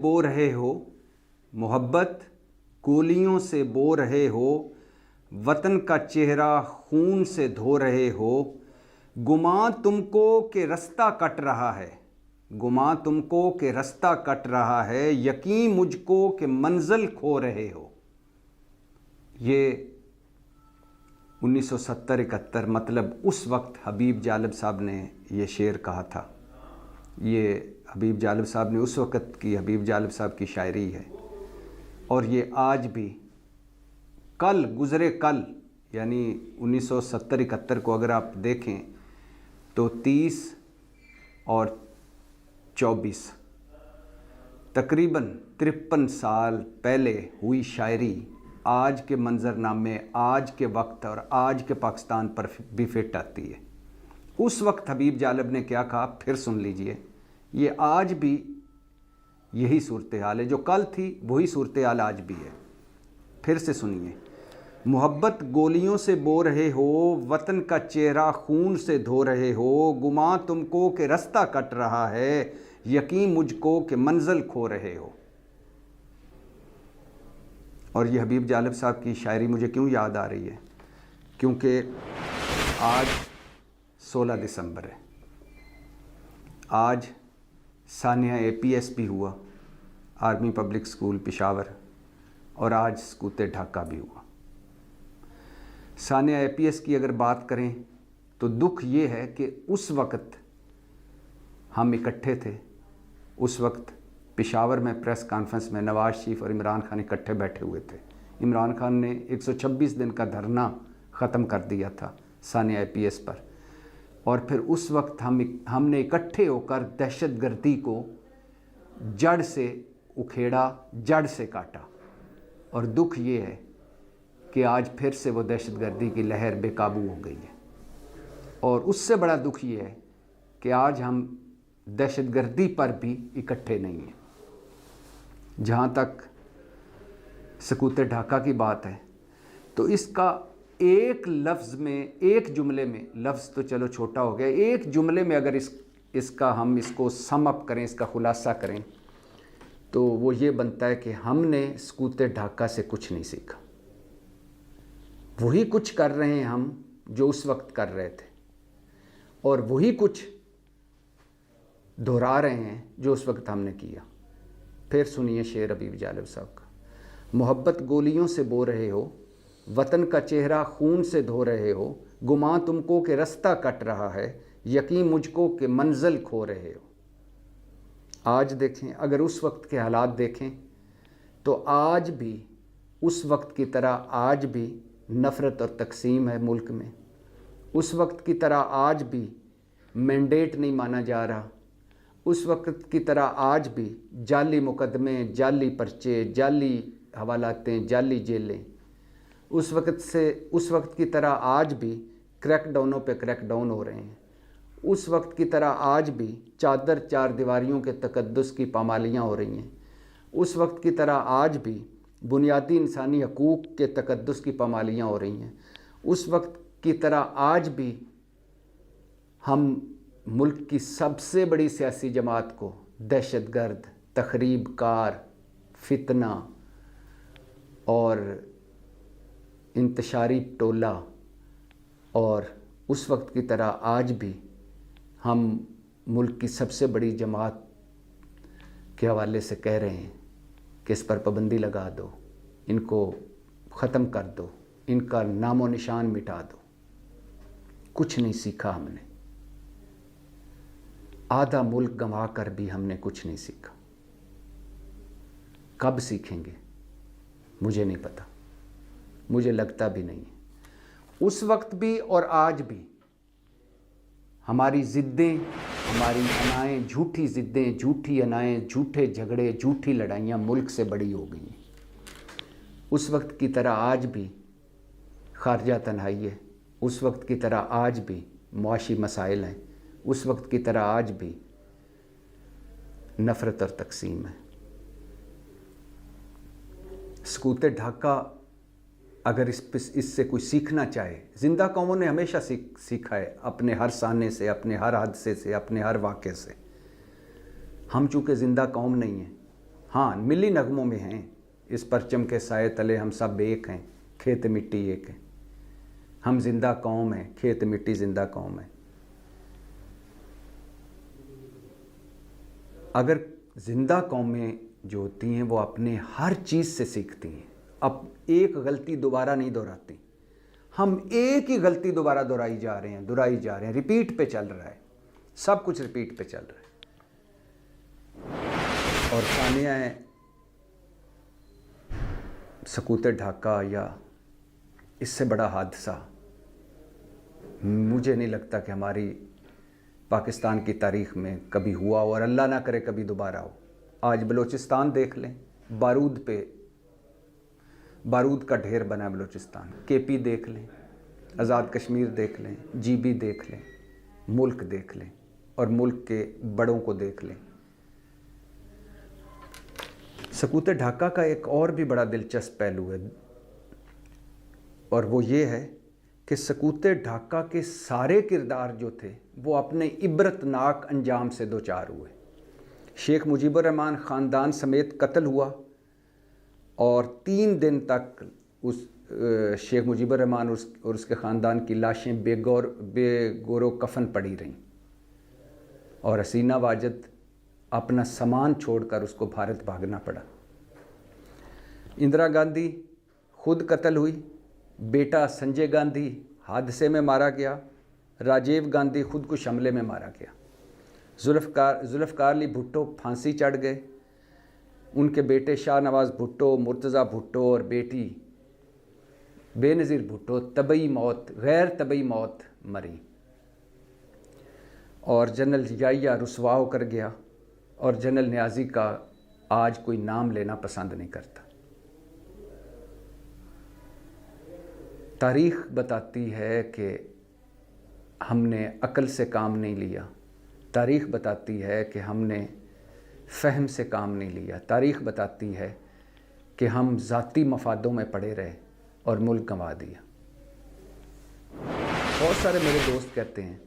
बो रहे हो, मोहब्बत गोलियों से बो रहे हो, वतन का चेहरा खून से धो रहे हो। गुमां तुमको कि रास्ता कट रहा है, गुमां तुमको कि रास्ता कट रहा है, यकीन मुझको कि मंजिल खो रहे हो। ये 1970-71 मतलब उस वक्त हबीब जालिब साहब ने ये शेर कहा था। ये हबीब जालिब साहब ने उस वक़्त की हबीब जालिब साहब की शायरी है। और ये आज भी कल गुज़रे कल यानी 1970-71 को अगर आप देखें तो 30 और 24 तकरीबन 53 साल पहले हुई शायरी आज के मंजरनामे, आज के वक्त और आज के पाकिस्तान पर भी फिट आती है। उस वक्त हबीब जालिब ने क्या कहा फिर सुन लीजिए। ये आज भी यही सूरत हाल है, जो कल थी वही सूरत हाल आज भी है। फिर से सुनिए। मोहब्बत गोलियों से बो रहे हो, वतन का चेहरा खून से धो रहे हो। गुमां तुमको कि रास्ता कट रहा है, यकीन मुझको कि मंजिल खो रहे हो। और ये हबीब जालिब साहब की शायरी मुझे क्यों याद आ रही है, क्योंकि आज 16 दिसंबर है। आज सानिया APS भी हुआ, आर्मी पब्लिक स्कूल पेशावर, और आज सकूते ढाका भी हुआ। सानिया APS की अगर बात करें तो दुख ये है कि उस वक़्त हम इकट्ठे थे। उस वक्त पेशावर में प्रेस कॉन्फ्रेंस में नवाज़ शरीफ और इमरान खान इकट्ठे बैठे हुए थे। इमरान खान ने 126 दिन का धरना ख़त्म कर दिया था सानिया APS पर। और फिर उस वक्त हमने इकट्ठे होकर दहशतगर्दी को जड़ से उखेड़ा, जड़ से काटा। और दुख ये है कि आज फिर से वो दहशतगर्दी की लहर बेकाबू हो गई है। और उससे बड़ा दुख ये है कि आज हम दहशतगर्दी पर भी इकट्ठे नहीं हैं। जहाँ तक सकूते ढाका की बात है तो इसका एक लफ्ज़ में, एक जुमले में, लफ्ज़ तो चलो छोटा हो गया, एक जुमले में अगर इसका हम इसको सम अप करें, इसका खुलासा करें तो वो ये बनता है कि हमने सकूते ढाका से कुछ नहीं सीखा। वही कुछ कर रहे हैं हम जो उस वक्त कर रहे थे, और वही कुछ दोहरा रहे हैं जो उस वक्त हमने किया। फिर सुनिए शेर हबीब जालिब साहब का। मोहब्बत गोलियों से बो रहे हो, वतन का चेहरा खून से धो रहे हो। गुमां तुमको कि रास्ता कट रहा है, यकीन मुझको कि मंजिल खो रहे हो। आज देखें, अगर उस वक्त के हालात देखें तो आज भी उस वक्त की तरह आज भी नफ़रत और तकसीम है मुल्क में। उस वक्त की तरह आज भी मैंडेट नहीं माना जा रहा। उस वक्त की तरह आज भी जाली मुकदमे, जाली पर्चे, जाली हवालातें, जाली जेलें। उस वक्त की तरह आज भी क्रैकडाउनों पे क्रैकडाउन हो रहे हैं। उस वक्त की तरह आज भी चादर चार दीवारियों के तकद्दुस की पामालियाँ हो रही हैं। उस वक्त की तरह आज भी बुनियादी इंसानी हकूक़ के तकद्दुस की पामालियाँ हो रही हैं। उस वक्त की तरह आज भी हम मुल्क की सबसे बड़ी सियासी जमात को दहशतगर्द, तखरीबकार, फितना और इंतशारी टोला, और उस वक्त की तरह आज भी हम मुल्क की सबसे बड़ी जमात के हवाले से कह रहे हैं कि इस पर पाबंदी लगा दो, इनको ख़त्म कर दो, इनका नामो निशान मिटा दो। कुछ नहीं सीखा हमने। आधा मुल्क गंवा कर भी हमने कुछ नहीं सीखा। कब सीखेंगे मुझे नहीं पता, मुझे लगता भी नहीं है। उस वक्त भी और आज भी हमारी ज़िद्दें, हमारी अनाएँ, झूठी ज़िद्दें, झूठी अनाएँ, झूठे झगड़े, झूठी लड़ाइयाँ मुल्क से बड़ी हो गई हैं। उस वक्त की तरह आज भी खारजा तन्हाई है। उस वक्त की तरह आज भी मुआशी मसाइल हैं। उस वक्त की तरह आज भी नफ़रत और तकसीम है। सकूते ढाका अगर इससे कोई सीखना चाहे, ज़िंदा कौमों ने हमेशा सीखा है अपने हर साने से, अपने हर हादसे से, अपने हर वाक़े से। हम चूँकि ज़िंदा कौम नहीं हैं हाँ, मिली नगमों में हैं, इस परचम के साए तले हम सब एक हैं, खेत मिट्टी एक है। हम जिंदा कौम हैं, खेत मिट्टी जिंदा कौम है। अगर जिंदा कौमें जो होती हैं वो अपने हर चीज़ से सीखती हैं, अब एक गलती दोबारा नहीं दोहराती। हम एक ही गलती दोबारा दोहराई जा रहे हैं, रिपीट पे चल रहा है, सब कुछ रिपीट पे चल रहा है। और सानिया सकूते ढाका या इससे बड़ा हादसा मुझे नहीं लगता कि हमारी पाकिस्तान की तारीख़ में कभी हुआ हो, और अल्लाह ना करे कभी दोबारा हो। आज बलूचिस्तान देख लें, बारूद का ढेर बना है बलूचिस्तान। केपी देख लें, आज़ाद कश्मीर देख लें, जीबी देख लें, मुल्क देख लें, और मुल्क के बड़ों को देख लें। सकूते ढाका का एक और भी बड़ा दिलचस्प पहलू है, और वो ये है कि सकूते ढाका के सारे किरदार जो थे वो अपने इबरतनाक अंजाम से दो चार हुए। शेख मुजीबुर रहमान ख़ानदान समेत कत्ल हुआ, और 3 दिन तक उस शेख मुजीबुर रहमान और उसके ख़ानदान की लाशें बेगौर कफन पड़ी रहीं, और हसीना वाजिद अपना सामान छोड़कर उसको भारत भागना पड़ा। इंदिरा गांधी खुद कत्ल हुई, बेटा संजय गांधी हादसे में मारा गया, राजीव गांधी खुदकुश हमले में मारा गया, जुल्फ़िकार अली भुट्टो फांसी चढ़ गए, उनके बेटे शाहनवाज़ भुट्टो, मुर्तज़ा भुट्टो और बेटी बेनज़ीर भुट्टो गैर तबई मौत मरी, और जनरल याहिया रुसवा होकर गया, और जनरल नियाज़ी का आज कोई नाम लेना पसंद नहीं करता। तारीख़ बताती है कि हमने अक्ल से काम नहीं लिया, तारीख़ बताती है कि हमने फ़हम से काम नहीं लिया, तारीख़ बताती है कि हम ज़ाती मफादों में पड़े रहे और मुल्क गंवा दिया। बहुत सारे मेरे दोस्त कहते हैं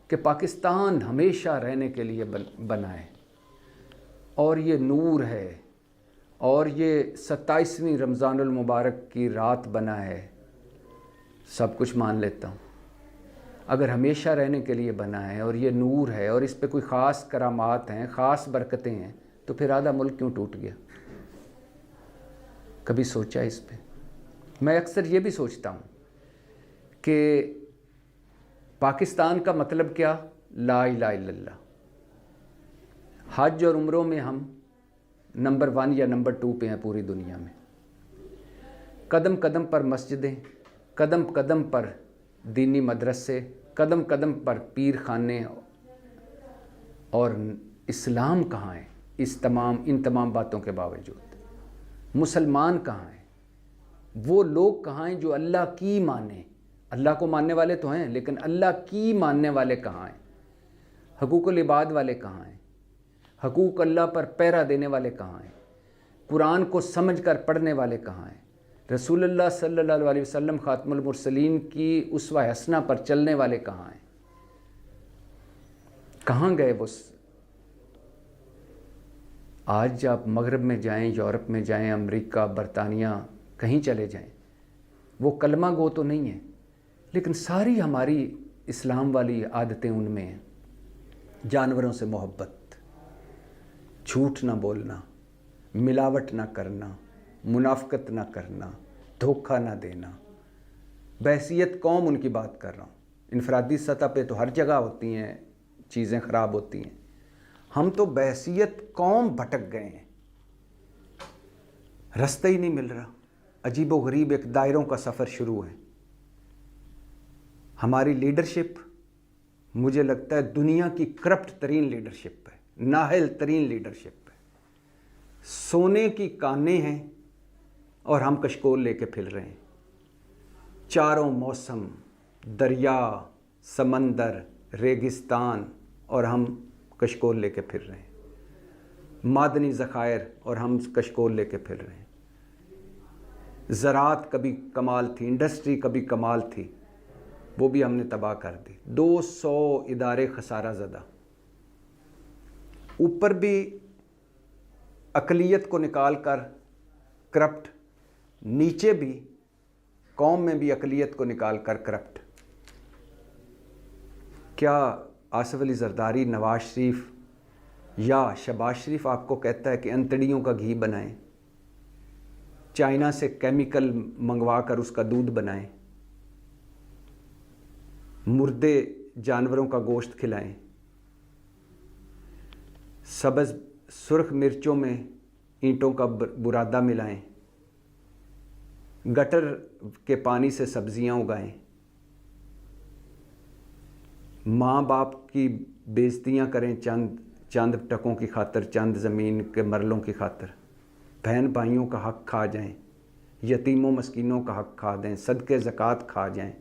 कि पाकिस्तान हमेशा रहने के लिए बना है, और ये नूर है, और ये 27वीं रमज़ानुल मुबारक की रात बना है। सब कुछ मान लेता हूँ, अगर हमेशा रहने के लिए बना है और ये नूर है और इस पे कोई ख़ास करामात हैं, ख़ास बरकतें हैं, तो फिर आधा मुल्क क्यों टूट गया? कभी सोचा इस पे? मैं अक्सर ये भी सोचता हूँ कि पाकिस्तान का मतलब क्या? ला इलाहा इल्लल्लाह। हज और उम्रों में हम नंबर 1 या नंबर 2 पे हैं पूरी दुनिया में। कदम कदम पर मस्जिदें, कदम कदम पर दीनी मदरसे, कदम कदम पर पीर खाने, और इस्लाम कहाँ है इन तमाम बातों के बावजूद? मुसलमान कहाँ हैं? वो लोग कहाँ हैं जो अल्लाह की माने? अल्लाह को मानने वाले तो हैं, लेकिन अल्लाह की मानने वाले कहाँ हैं? हकूकुल इबाद वाले कहाँ हैं? हकूक अल्लाह पर पहरा देने वाले कहाँ हैं? कुरान को समझ कर पढ़ने वाले कहाँ हैं? रसूलुल्लाह सल्लल्लाहु अलैहि वसल्लम खातमुल मुरसलीन की उसवा हसना पर चलने वाले कहाँ हैं? कहाँ गए वो? आज आप मगरब में जाएं, यूरोप में जाएं, अमेरिका, बरतानिया, कहीं चले जाएं, वो कलमा गो तो नहीं है, लेकिन सारी हमारी इस्लाम वाली आदतें उनमें हैं। जानवरों से मोहब्बत, झूठ ना बोलना, मिलावट ना करना, मुनाफकत ना करना, धोखा ना देना। बहसीत कौम उनकी बात कर रहा हूँ। इनफरादी सतह पे तो हर जगह होती हैं चीज़ें ख़राब होती हैं, हम तो बहसीत कौम भटक गए हैं, रास्ता ही नहीं मिल रहा। अजीबो गरीब एक दायरों का सफ़र शुरू है। हमारी लीडरशिप मुझे लगता है दुनिया की करप्ट तरीन लीडरशिप है, नाहल तरीन लीडरशिप है। सोने की कानें हैं और हम कशकोल लेके फिर रहे हैं। चारों मौसम, दरिया, समंदर, रेगिस्तान, और हम कशकोल लेके फिर रहे हैं। मादनी ज़खायर और हम कशकोल लेके फिर रहे हैं। ज़राअत कभी कमाल थी, इंडस्ट्री कभी कमाल थी, वो भी हमने तबाह कर दी। 200 इदारे खसारा ज़दा। ऊपर भी अक़लियत को निकाल कर करप्ट, नीचे भी कौम में भी अक़लियत को निकाल कर करप्ट। क्या आसिफ अली ज़रदारी, नवाज शरीफ या शहबाज शरीफ आपको कहता है कि अंतड़ियों का घी बनाएं, चाइना से केमिकल मंगवा कर उसका दूध बनाएं, मुर्दे जानवरों का गोश्त खिलाएं, सब्ज़ सुर्ख मिर्चों में ईंटों का बुरादा मिलाएं, गटर के पानी से सब्जियां उगाएं, माँ बाप की बेइज्जतियां करें चंद टकों की खातर, चंद ज़मीन के मरलों की खातर, बहन भाइयों का हक खा जाएं, यतीमों मस्कीनों का हक खा दें, सदके ज़कात खा जाएं,